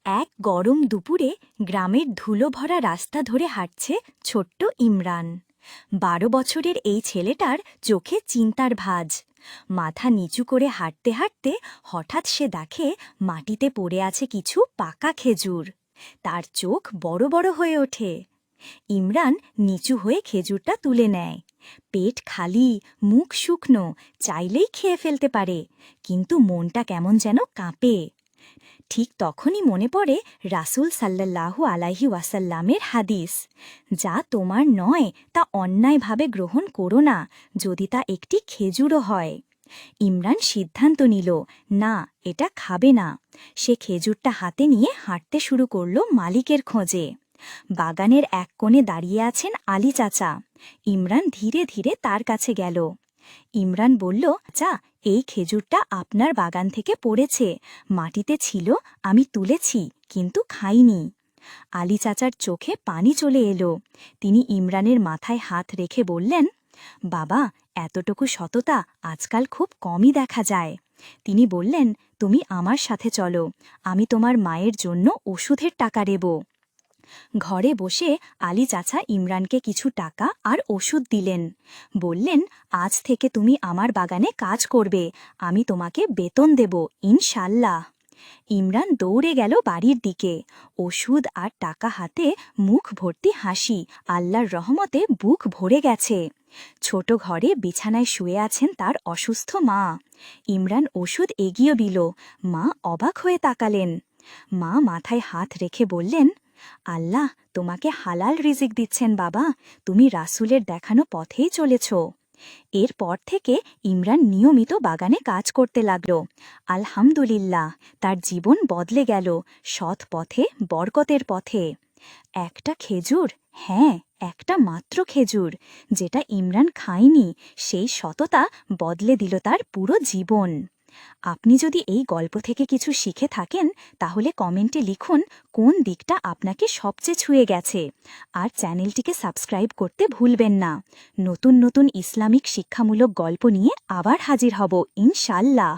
এক গরম দুপুরে গ্রামের ধুলো ভরা রাস্তা ধরে হাঁটছে ছোট্ট ইমরান। ১২ বছরের এই ছেলেটার চোখে চিন্তার ভাঁজ। মাথা নিচু করে হাঁটতে হাঁটতে হঠাৎ সে দেখে মাটিতে পড়ে আছে কিছু পাকা খেজুর। তার চোখ বড় বড় হয়ে ওঠে। ইমরান নিচু হয়ে খেজুরটা তুলে নেয়। পেট খালি, মুখ শুকনো, চাইলেই খেয়ে ফেলতে পারে, কিন্তু মনটা কেমন যেন কাঁপে। ঠিক তখনই মনে পড়ে রাসূল সাল্লাল্লাহু আলাইহি ওয়াসাল্লামের হাদিস, যা তোমার নয় তা অন্যায়ভাবে গ্রহণ করো না, যদি তা একটি খেজুরও হয়। ইমরান সিদ্ধান্ত নিল, না, এটা খাবে না। সে খেজুরটা হাতে নিয়ে হাঁটতে শুরু করল মালিকের খোঁজে। বাগানের এক কোণে দাঁড়িয়ে আছেন আলী চাচা। ইমরান ধীরে ধীরে তার কাছে গেল। ইমরান বলল, চা, এই খেজুরটা আপনার বাগান থেকে পড়েছে, মাটিতে ছিল, আমি তুলেছি, কিন্তু খাইনি। আলী চাচার চোখে পানি চলে এলো। তিনি ইমরানের মাথায় হাত রেখে বললেন, বাবা, এতটুকু সততা আজকাল খুব কমই দেখা যায়। তিনি বললেন, তুমি আমার সাথে চলো, আমি তোমার মায়ের জন্য ওষুধের টাকা দেব। ঘরে বসে আলী চাচা ইমরানকে কিছু টাকা আর ওষুধ দিলেন। বললেন, আজ থেকে তুমি আমার বাগানে কাজ করবে, আমি তোমাকে বেতন দেব ইনশাল্লাহ। ইমরান দৌড়ে গেল বাড়ির দিকে। ওষুধ আর টাকা হাতে, মুখ ভর্তি হাসি। আল্লাহর রহমতে বুক ভরে গেছে। ছোট ঘরে বিছানায় শুয়ে আছেন তার অসুস্থ মা। ইমরান ওষুধ এগিয়ে দিল। মা অবাক হয়ে তাকালেন। মা মাথায় হাত রেখে বললেন, আল্লাহ তোমাকে হালাল রিজিক দিচ্ছেন বাবা, তুমি রাসূলের দেখানো পথেই চলেছ। এরপর থেকে ইমরান নিয়মিত বাগানে কাজ করতে লাগল। আলহামদুলিল্লাহ, তার জীবন বদলে গেল, সৎ পথে, বরকতের পথে। একটা খেজুর, হ্যাঁ, একটা মাত্র খেজুর, যেটা ইমরান খায়নি, সেই সততা বদলে দিল তার পুরো জীবন। আপনি যদি এই গল্প থেকে কিছু শিখে থাকেন, তাহলে কমেন্টে লিখুন কোন দিকটা আপনাকে সবচেয়ে ছুঁয়ে গেছে। আর চ্যানেলটিকে সাবস্ক্রাইব করতে ভুলবেন না। নতুন নতুন ইসলামিক শিক্ষামূলক গল্প নিয়ে আবার হাজির হব ইনশাল্লাহ।